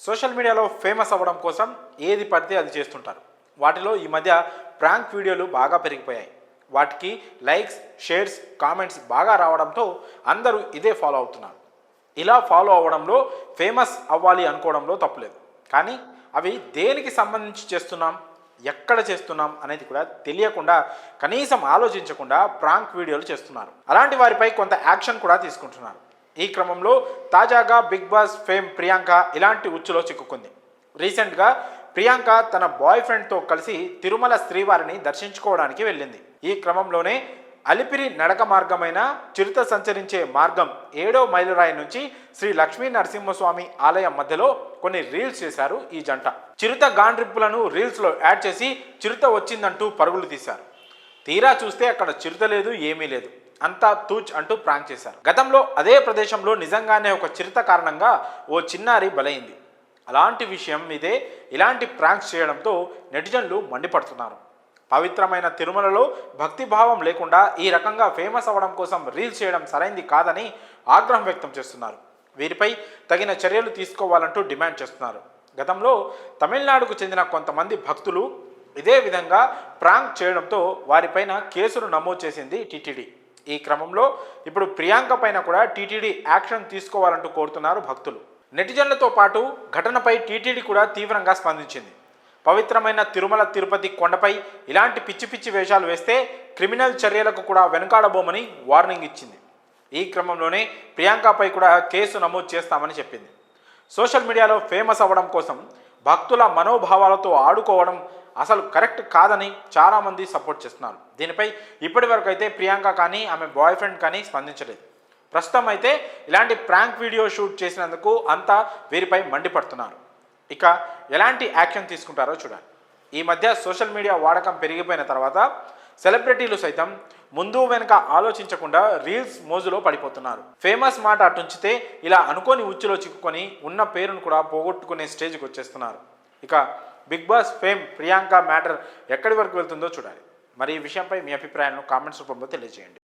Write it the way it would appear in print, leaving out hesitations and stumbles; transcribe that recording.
Social మీడియాలో famous అవ్వడం కోసం ఏది పడితే అది చేస్తుంటారు. వాటిలో ఈ మధ్య ప్రాంక్ వీడియోలు బాగా పెరిగిపోయాయి. వాటికి లైక్స్, షేర్స్, కామెంట్స్ బాగా రావడంతో అందరూ ఇదే ఫాలో అవుతున్నారు. ఇలా ఫాలో అవ్వడంలో ఫేమస్ అవ్వాలి అనుకోవడంలో తప్పులేదు. కానీ అవి దేనికి సంబంధించి చేస్తున్నాం, ఎక్కడ చేస్తున్నాం అనేది కూడా తెలియకుండా, కనీసం ఆలోచించకుండా ప్రాంక్ వీడియోలు చేస్తున్నారు. అలాంటి వారిపై కొంత యాక్షన్ కూడా తీసుకుంటున్నారు. ఈ క్రమంలో తాజాగా బిగ్ బాస్ ఫేమ్ ప్రియాంక ఇలాంటి ఉచ్చులో చిక్కుకుంది. రీసెంట్గా ప్రియాంక తన బాయ్ ఫ్రెండ్తో కలిసి తిరుమల శ్రీవారిని దర్శించుకోవడానికి వెళ్ళింది. ఈ క్రమంలోనే అలిపిరి నడక మార్గమైన చిరుత సంచరించే మార్గం 7వ మైలురాయి నుంచి శ్రీ లక్ష్మీ నరసింహస్వామి ఆలయం మధ్యలో కొన్ని రీల్స్ చేశారు ఈ జంట. చిరుత గాండ్రిప్పులను రీల్స్లో యాడ్ చేసి చిరుత వచ్చిందంటూ పరుగులు తీశారు. తీరా చూస్తే అక్కడ చిరుత లేదు, ఏమీ లేదు, అంతా తూచ్ అంటూ ప్రాంక్ చేశారు. గతంలో అదే ప్రదేశంలో నిజంగానే ఒక చిరుత కారణంగా ఓ చిన్నారి బలైంది. అలాంటి విషయం మీదే ఇలాంటి ప్రాంక్స్ చేయడంతో నెటిజన్లు మండిపడుతున్నారు. పవిత్రమైన తిరుమలలో భక్తిభావం లేకుండా ఈ రకంగా ఫేమస్ అవ్వడం కోసం రీల్స్ చేయడం సరైంది కాదని ఆగ్రహం వ్యక్తం చేస్తున్నారు. వీరిపై తగిన చర్యలు తీసుకోవాలంటూ డిమాండ్ చేస్తున్నారు. గతంలో తమిళనాడుకు చెందిన కొంతమంది భక్తులు ఇదే విధంగా ప్రాంక్ చేయడంతో వారిపైన కేసులు నమోదు చేసింది టీటీడీ. ఈ క్రమంలో ఇప్పుడు ప్రియాంక పైన కూడా టీటీడీ యాక్షన్ తీసుకోవాలంటూ కోరుతున్నారు భక్తులు. నెటిజన్లతో పాటు ఘటనపై టీటీడీ కూడా తీవ్రంగా స్పందించింది. పవిత్రమైన తిరుమల తిరుపతి కొండపై ఇలాంటి పిచ్చి పిచ్చి వేషాలు వేస్తే క్రిమినల్ చర్యలకు కూడా వెనుకాడబోమని వార్నింగ్ ఇచ్చింది. ఈ క్రమంలోనే ప్రియాంకపై కూడా కేసు నమోదు చేస్తామని చెప్పింది. సోషల్ మీడియాలో ఫేమస్ అవ్వడం కోసం భక్తుల మనోభావాలతో ఆడుకోవడం అసలు కరెక్ట్ కాదని చాలామంది సపోర్ట్ చేస్తున్నారు. దీనిపై ఇప్పటి వరకు అయితే ప్రియాంక కానీ ఆమె బాయ్ ఫ్రెండ్ కానీ స్పందించలేదు. ప్రస్తుతం అయితే ఇలాంటి ప్రాంక్ వీడియో షూట్ చేసినందుకు అంతా వీరిపై మండిపడుతున్నారు. ఇక ఎలాంటి యాక్షన్ తీసుకుంటారో చూడాలి. ఈ మధ్య సోషల్ మీడియా వాడకం పెరిగిపోయిన తర్వాత సెలబ్రిటీలు సైతం ముందు వెనుక ఆలోచించకుండా రీల్స్ మోజులో పడిపోతున్నారు. ఫేమస్ మాట అటుంచితే ఇలా అనుకోని ఉచ్చులో చిక్కుకొని ఉన్న పేరును కూడా పోగొట్టుకునే స్టేజ్కి వచ్చేస్తున్నారు. ఇక big boss fame Priyanka matter ఎక్కడి వరకు వెళ్తుందో చూడాలి. మరి ఈ విషయంపై మీ అభిప్రాయాలను కామెంట్స్ రూపంలో తెలియజేయండి.